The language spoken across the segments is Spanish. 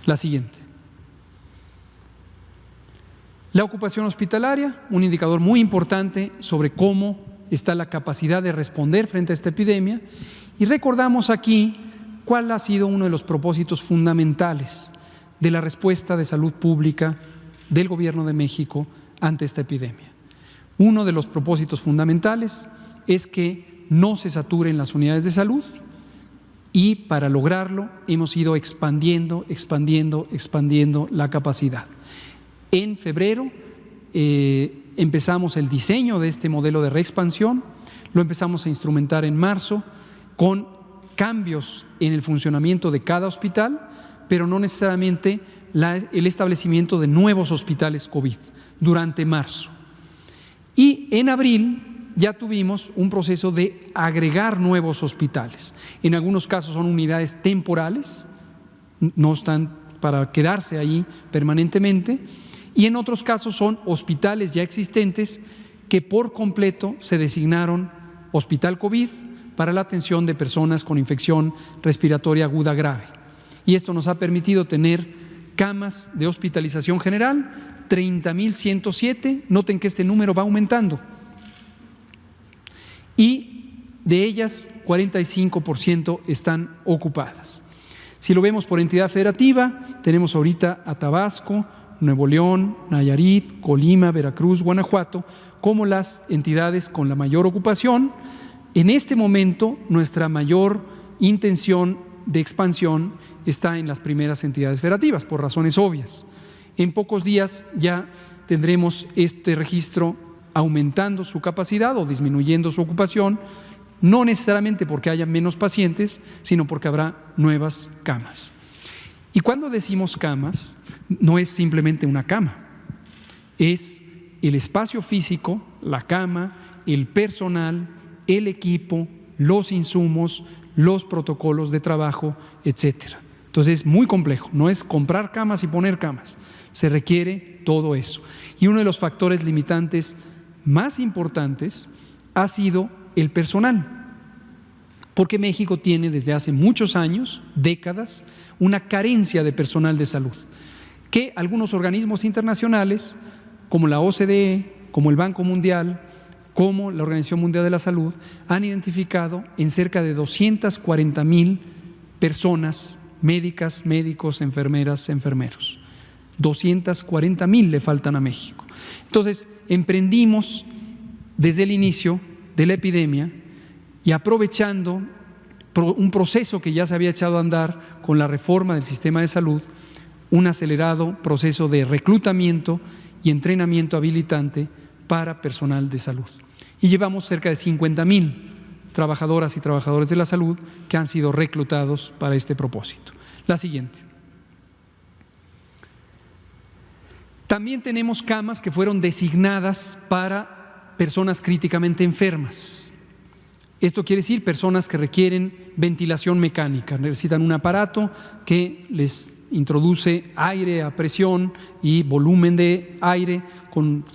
La siguiente. La ocupación hospitalaria, un indicador muy importante sobre cómo está la capacidad de responder frente a esta epidemia. Y recordamos aquí cuál ha sido uno de los propósitos fundamentales de la respuesta de salud pública del Gobierno de México ante esta epidemia. Uno de los propósitos fundamentales es que no se saturen las unidades de salud, y para lograrlo hemos ido expandiendo la capacidad. En febrero empezamos el diseño de este modelo de reexpansión, lo empezamos a instrumentar en marzo con cambios en el funcionamiento de cada hospital, pero no necesariamente el establecimiento de nuevos hospitales COVID durante marzo. Y en abril ya tuvimos un proceso de agregar nuevos hospitales. En algunos casos son unidades temporales, no están para quedarse ahí permanentemente, y en otros casos son hospitales ya existentes que por completo se designaron hospital COVID para la atención de personas con infección respiratoria aguda grave. Y esto nos ha permitido tener camas de hospitalización general, 30.107, noten que este número va aumentando, y de ellas 45% están ocupadas. Si lo vemos por entidad federativa, tenemos ahorita a Tabasco, Nuevo León, Nayarit, Colima, Veracruz, Guanajuato, como las entidades con la mayor ocupación. En este momento, nuestra mayor intención de expansión está en las primeras entidades federativas, por razones obvias. En pocos días ya tendremos este registro aumentando su capacidad o disminuyendo su ocupación, no necesariamente porque haya menos pacientes, sino porque habrá nuevas camas. Y cuando decimos camas, no es simplemente una cama, es el espacio físico, la cama, el personal, el equipo, los insumos, los protocolos de trabajo, etcétera. Entonces es muy complejo, no es comprar camas y poner camas, se requiere todo eso. Y uno de los factores limitantes más importantes ha sido el personal, porque México tiene desde hace muchos años, décadas, una carencia de personal de salud, que algunos organismos internacionales, como la OCDE, como el Banco Mundial, como la Organización Mundial de la Salud, han identificado en cerca de 240,000 personas, médicas, médicos, enfermeras, enfermeros. 240,000 le faltan a México. Entonces, emprendimos desde el inicio de la epidemia y aprovechando un proceso que ya se había echado a andar con la reforma del sistema de salud, un acelerado proceso de reclutamiento y entrenamiento habilitante para personal de salud. Y llevamos cerca de 50,000 trabajadoras y trabajadores de la salud que han sido reclutados para este propósito. La siguiente. También tenemos camas que fueron designadas para personas críticamente enfermas. Esto quiere decir personas que requieren ventilación mecánica, necesitan un aparato que les introduce aire a presión y volumen de aire con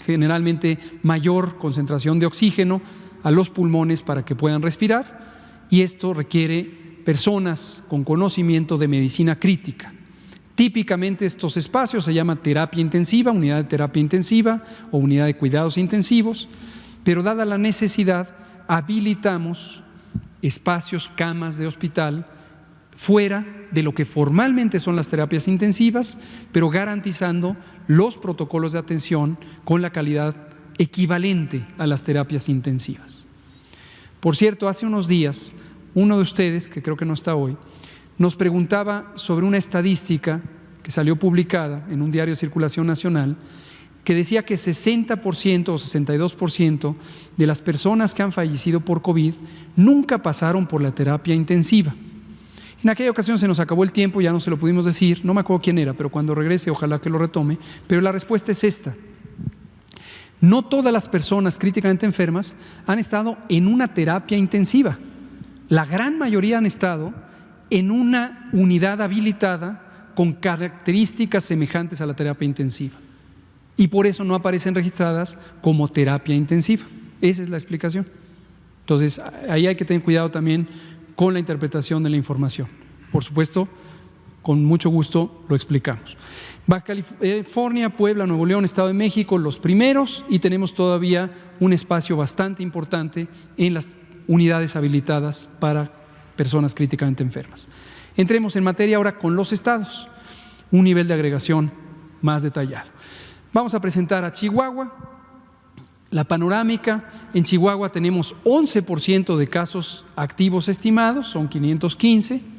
generalmente mayor concentración de oxígeno a los pulmones para que puedan respirar, y esto requiere personas con conocimiento de medicina crítica. Típicamente estos espacios se llama terapia intensiva, unidad de terapia intensiva o unidad de cuidados intensivos, pero dada la necesidad habilitamos espacios, camas de hospital fuera de lo que formalmente son las terapias intensivas, pero garantizando los protocolos de atención con la calidad equivalente a las terapias intensivas. Por cierto, hace unos días, uno de ustedes, que creo que no está hoy, nos preguntaba sobre una estadística que salió publicada en un diario de circulación nacional que decía que 60% o 62% de las personas que han fallecido por COVID nunca pasaron por la terapia intensiva. En aquella ocasión se nos acabó el tiempo, ya no se lo pudimos decir, no me acuerdo quién era, pero cuando regrese ojalá que lo retome, pero la respuesta es esta. No todas las personas críticamente enfermas han estado en una terapia intensiva. La gran mayoría han estado en una unidad habilitada con características semejantes a la terapia intensiva. Y por eso no aparecen registradas como terapia intensiva. Esa es la explicación. Entonces, ahí hay que tener cuidado también con la interpretación de la información. Por supuesto, con mucho gusto lo explicamos. Baja California, Puebla, Nuevo León, Estado de México, los primeros, y tenemos todavía un espacio bastante importante en las unidades habilitadas para personas críticamente enfermas. Entremos en materia ahora con los estados, un nivel de agregación más detallado. Vamos a presentar a Chihuahua. La panorámica: en Chihuahua tenemos 11% de casos activos estimados, son 515,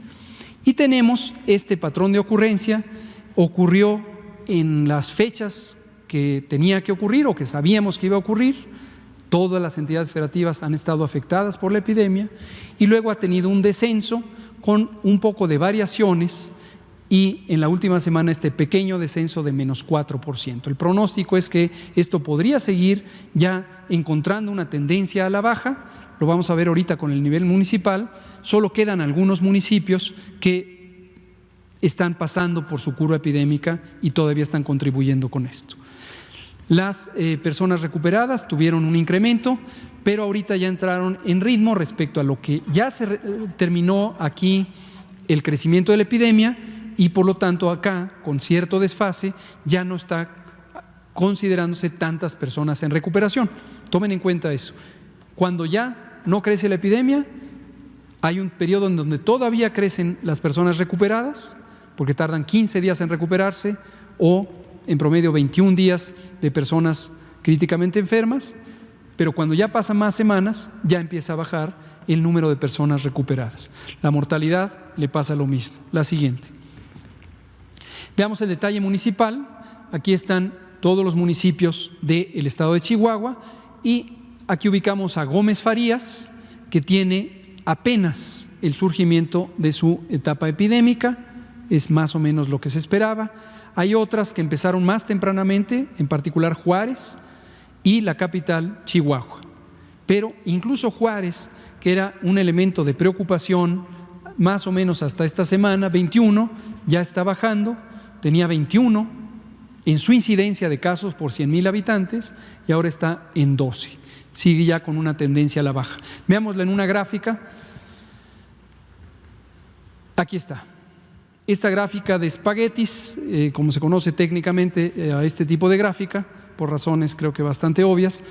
y tenemos este patrón de ocurrencia. Ocurrió en las fechas que tenía que ocurrir o que sabíamos que iba a ocurrir. Todas las entidades federativas han estado afectadas por la epidemia y luego ha tenido un descenso con un poco de variaciones, y en la última semana este pequeño descenso de menos 4%. El pronóstico es que esto podría seguir ya encontrando una tendencia a la baja. Lo vamos a ver ahorita con el nivel municipal. Solo quedan algunos municipios que están pasando por su curva epidémica y todavía están contribuyendo con esto. Las personas recuperadas tuvieron un incremento, pero ahorita ya entraron en ritmo respecto a lo que ya se terminó aquí el crecimiento de la epidemia, y por lo tanto acá, con cierto desfase, ya no está considerándose tantas personas en recuperación. Tomen en cuenta eso. Cuando ya no crece la epidemia, hay un periodo en donde todavía crecen las personas recuperadas, porque tardan 15 días en recuperarse, o en promedio 21 días de personas críticamente enfermas, pero cuando ya pasan más semanas, ya empieza a bajar el número de personas recuperadas. La mortalidad le pasa lo mismo. La siguiente. Veamos el detalle municipal. Aquí están todos los municipios del estado de Chihuahua, y aquí ubicamos a Gómez Farías, que tiene apenas el surgimiento de su etapa epidémica. Es más o menos lo que se esperaba. Hay otras que empezaron más tempranamente, en particular Juárez y la capital, Chihuahua. Pero incluso Juárez, que era un elemento de preocupación más o menos hasta esta semana, 21, ya está bajando. Tenía 21 en su incidencia de casos por 100,000 habitantes y ahora está en 12. Sigue ya con una tendencia a la baja. Veámosla en una gráfica. Aquí está. Esta gráfica de espaguetis, como se conoce técnicamente a este tipo de gráfica, por razones creo que bastante obvias,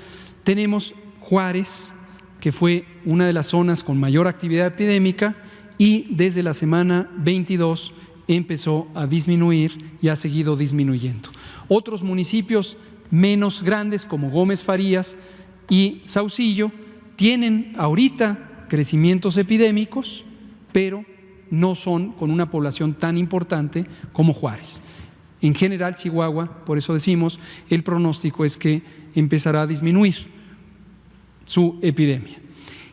tenemos Juárez, que fue una de las zonas con mayor actividad epidémica, y desde la semana 22 empezó a disminuir y ha seguido disminuyendo. Otros municipios menos grandes como Gómez Farías y Saucillo tienen ahorita crecimientos epidémicos, pero no son con una población tan importante como Juárez. En general, Chihuahua, por eso decimos, el pronóstico es que empezará a disminuir su epidemia.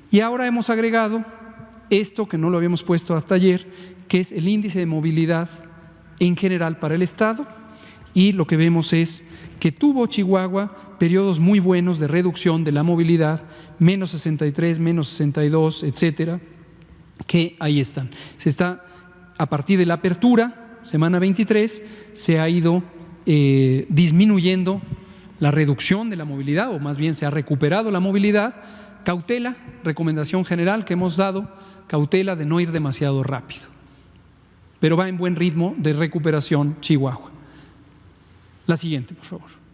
Y ahora hemos agregado esto que no lo habíamos puesto hasta ayer, que es el índice de movilidad en general para el estado, y lo que vemos es que tuvo Chihuahua periodos muy buenos de reducción de la movilidad, menos 63, menos 62, etcétera, que ahí están. Se está, a partir de la apertura, semana 23, se ha ido disminuyendo la reducción de la movilidad, o más bien se ha recuperado la movilidad. Cautela, recomendación general que hemos dado, cautela de no ir demasiado rápido, pero va en buen ritmo de recuperación Chihuahua. La siguiente, por favor.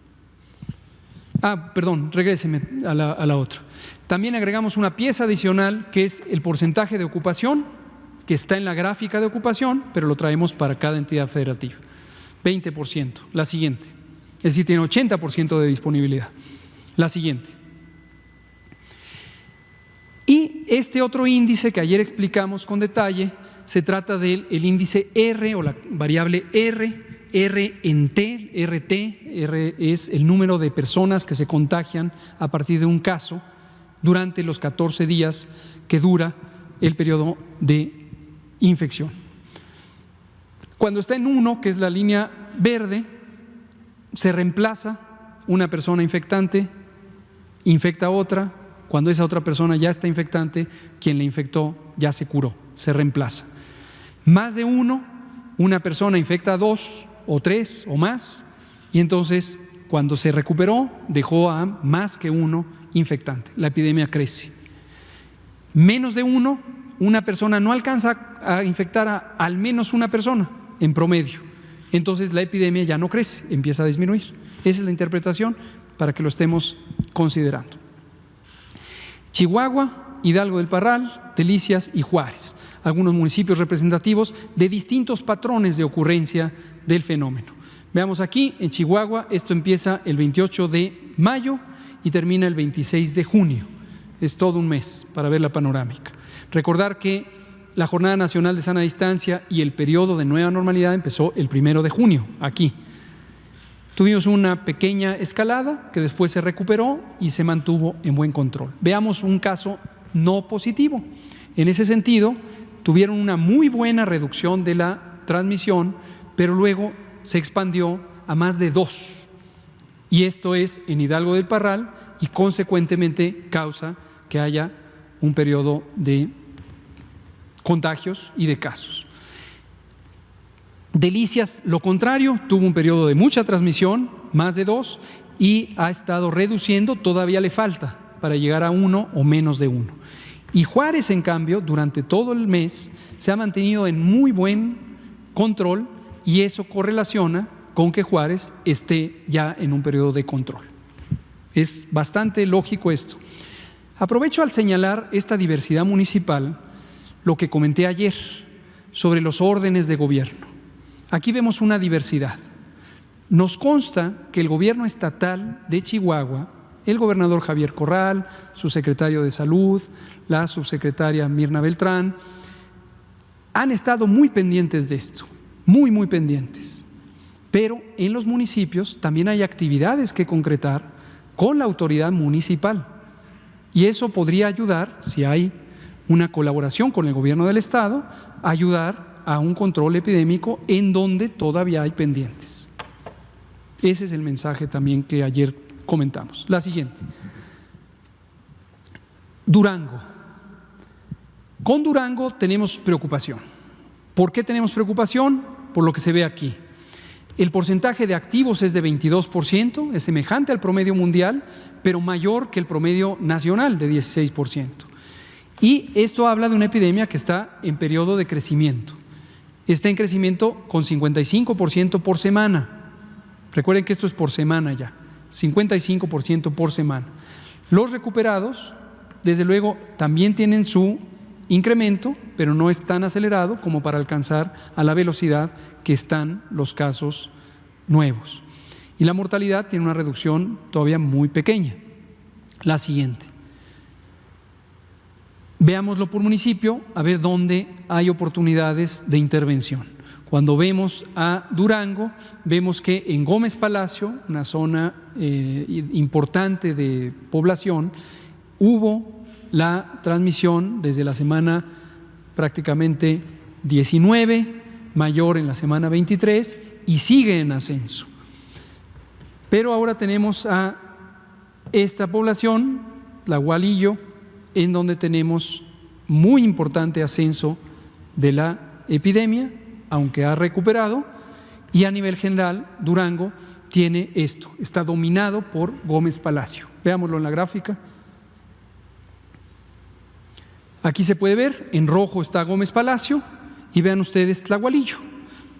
Perdón, regréseme a la otra. También agregamos una pieza adicional, que es el porcentaje de ocupación, que está en la gráfica de ocupación, pero lo traemos para cada entidad federativa. 20%. La siguiente. Es decir, tiene 80% de disponibilidad. La siguiente. Y este otro índice que ayer explicamos con detalle, se trata del índice R, o la variable R en T. R es el número de personas que se contagian a partir de un caso durante los 14 días que dura el periodo de infección. Cuando está en 1, que es la línea verde, se reemplaza una persona infectante, infecta a otra. Cuando esa otra persona ya está infectante, quien le infectó ya se curó, se reemplaza. Más de 1, una persona infecta a 2 o 3 o más, y entonces cuando se recuperó dejó a más que 1 infectante. La epidemia crece. Menos de 1, una persona no alcanza a infectar a al menos una persona, en promedio. Entonces la epidemia ya no crece, empieza a disminuir. Esa es la interpretación para que lo estemos considerando. Chihuahua, Hidalgo del Parral, Delicias y Juárez, algunos municipios representativos de distintos patrones de ocurrencia del fenómeno. Veamos aquí, en Chihuahua, esto empieza el 28 de mayo y termina el 26 de junio. Es todo un mes para ver la panorámica. Recordar que la Jornada Nacional de Sana Distancia y el periodo de nueva normalidad empezó el 1 de junio, aquí. Tuvimos una pequeña escalada que después se recuperó y se mantuvo en buen control. Veamos un caso no positivo. En ese sentido, tuvieron una muy buena reducción de la transmisión, pero luego se expandió a más de 2. Y esto es en Hidalgo del Parral y consecuentemente causa que haya un periodo de contagios y de casos. Delicias, lo contrario, tuvo un periodo de mucha transmisión, más de 2, y ha estado reduciendo, todavía le falta para llegar a 1 o menos de 1. Y Juárez, en cambio, durante todo el mes se ha mantenido en muy buen control y eso correlaciona con que Juárez esté ya en un periodo de control. Es bastante lógico esto. Aprovecho al señalar esta diversidad municipal, lo que comenté ayer sobre los órdenes de gobierno. Aquí vemos una diversidad. Nos consta que el gobierno estatal de Chihuahua, el gobernador Javier Corral, su secretario de Salud, la subsecretaria Mirna Beltrán, han estado muy pendientes de esto, muy pendientes. Pero en los municipios también hay actividades que concretar con la autoridad municipal. Y eso podría ayudar, si hay una colaboración con el gobierno del estado, a ayudar a un control epidémico en donde todavía hay pendientes. Ese es el mensaje también que ayer comentamos. La siguiente. Durango. Con Durango tenemos preocupación. ¿Por qué tenemos preocupación? Por lo que se ve aquí. El porcentaje de activos es de 22%, es semejante al promedio mundial, pero mayor que el promedio nacional de 16%. Y esto habla de una epidemia que está en periodo de crecimiento. Está en crecimiento con 55% por semana. Recuerden que esto es por semana ya, 55% por semana. Los recuperados, desde luego, también tienen su incremento, pero no es tan acelerado como para alcanzar a la velocidad que están los casos nuevos. Y la mortalidad tiene una reducción todavía muy pequeña. La siguiente. Veámoslo por municipio, a ver dónde hay oportunidades de intervención. Cuando vemos a Durango, vemos que en Gómez Palacio, una zona importante de población, hubo la transmisión desde la semana prácticamente 19, mayor en la semana 23 y sigue en ascenso. Pero ahora tenemos a esta población, Tlahualillo, en donde tenemos muy importante ascenso de la epidemia, aunque ha recuperado, y a nivel general Durango tiene esto, está dominado por Gómez Palacio. Veámoslo en la gráfica. Aquí se puede ver, en rojo está Gómez Palacio y vean ustedes Tlahualillo.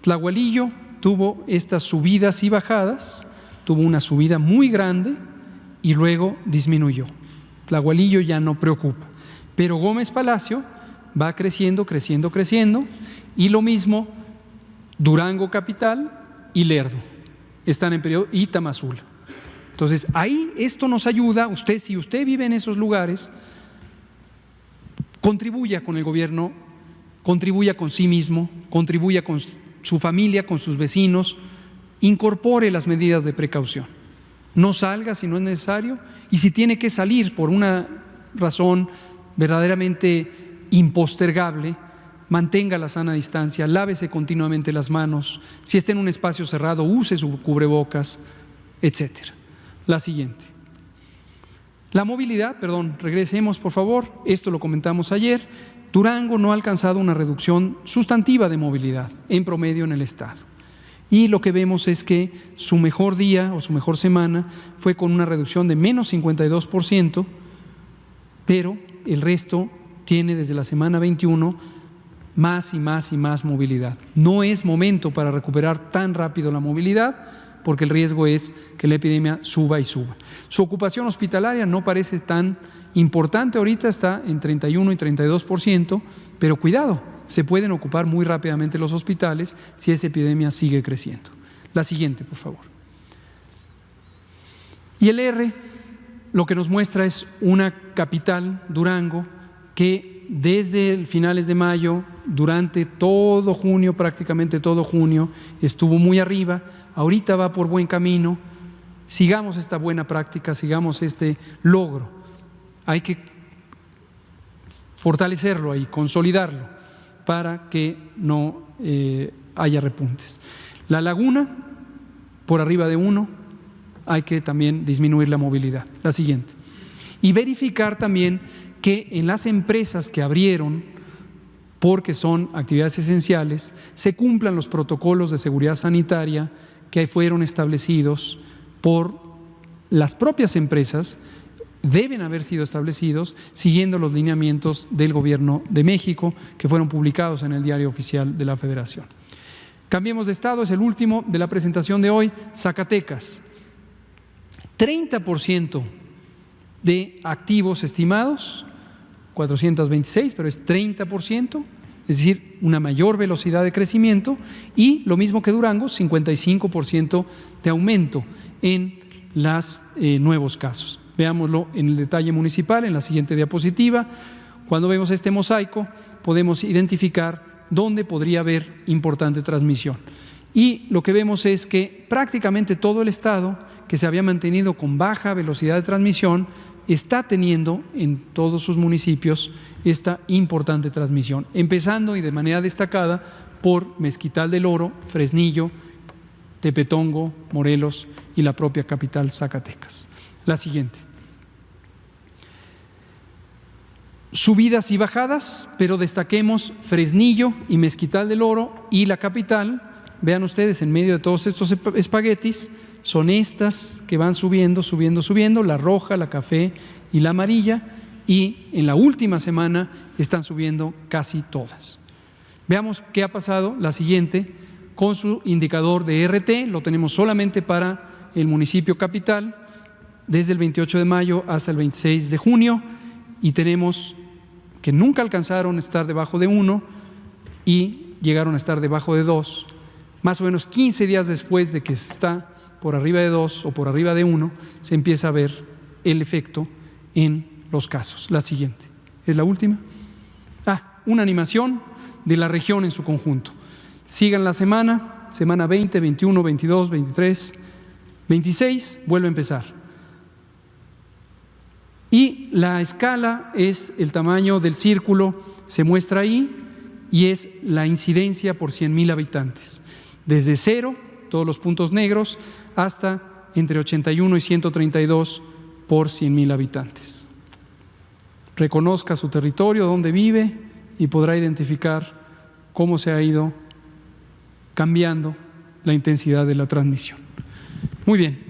Tlahualillo tuvo estas subidas y bajadas, tuvo una subida muy grande y luego disminuyó. Tlahualillo ya no preocupa, pero Gómez Palacio va creciendo y lo mismo Durango capital y Lerdo, están en periodo, y Tamazula. Entonces ahí esto nos ayuda, si usted vive en esos lugares, contribuya con el gobierno, contribuya con sí mismo, contribuya con su familia, con sus vecinos, incorpore las medidas de precaución. No salga si no es necesario y si tiene que salir por una razón verdaderamente impostergable, mantenga la sana distancia, lávese continuamente las manos, si está en un espacio cerrado, use su cubrebocas, etcétera. La siguiente. La movilidad, regresemos por favor, esto lo comentamos ayer, Durango no ha alcanzado una reducción sustantiva de movilidad en promedio en el estado. Y lo que vemos es que su mejor día o su mejor semana fue con una reducción de menos 52%, pero el resto tiene desde la semana 21 más y más y más movilidad. No es momento para recuperar tan rápido la movilidad, porque el riesgo es que la epidemia suba y suba. Su ocupación hospitalaria no parece tan importante ahorita, está en 31 y 32%, pero cuidado, se pueden ocupar muy rápidamente los hospitales si esa epidemia sigue creciendo. La siguiente, por favor. Y el R lo que nos muestra es una capital, Durango, que desde finales de mayo, durante todo junio, prácticamente todo junio, estuvo muy arriba, ahorita va por buen camino. Sigamos esta buena práctica, sigamos este logro. Hay que fortalecerlo ahí, consolidarlo, para que no haya repuntes. La Laguna, por arriba de 1, hay que también disminuir la movilidad. La siguiente. Y verificar también que en las empresas que abrieron, porque son actividades esenciales, se cumplan los protocolos de seguridad sanitaria que fueron establecidos por las propias empresas, deben haber sido establecidos siguiendo los lineamientos del Gobierno de México que fueron publicados en el Diario Oficial de la Federación. Cambiemos de estado, es el último de la presentación de hoy. Zacatecas. 30% de activos estimados, 426, pero es 30%, es decir, una mayor velocidad de crecimiento, y lo mismo que Durango, 55% de aumento en los nuevos casos. Veámoslo en el detalle municipal, en la siguiente diapositiva. Cuando vemos este mosaico, podemos identificar dónde podría haber importante transmisión. Y lo que vemos es que prácticamente todo el estado, que se había mantenido con baja velocidad de transmisión, está teniendo en todos sus municipios esta importante transmisión, empezando y de manera destacada por Mezquital del Oro, Fresnillo, Tepetongo, Morelos y la propia capital Zacatecas. La siguiente. Subidas y bajadas, pero destaquemos Fresnillo y Mezquital del Oro y la capital. Vean ustedes, en medio de todos estos espaguetis, son estas que van subiendo, subiendo, subiendo, la roja, la café y la amarilla, y en la última semana están subiendo casi todas. Veamos qué ha pasado, la siguiente, con su indicador de RT, lo tenemos solamente para el municipio capital, desde el 28 de mayo hasta el 26 de junio, y tenemos que nunca alcanzaron a estar debajo de 1 y llegaron a estar debajo de 2, más o menos 15 días después de que se está por arriba de 2 o por arriba de 1, se empieza a ver el efecto en los casos. La siguiente, es la última. Una animación de la región en su conjunto. Sigan la semana 20, 21, 22, 23, 26, vuelve a empezar. Y la escala es el tamaño del círculo, se muestra ahí, y es la incidencia por 100,000 habitantes. Desde 0, todos los puntos negros, hasta entre 81 y 132 por 100,000 habitantes. Reconozca su territorio, dónde vive, y podrá identificar cómo se ha ido cambiando la intensidad de la transmisión. Muy bien.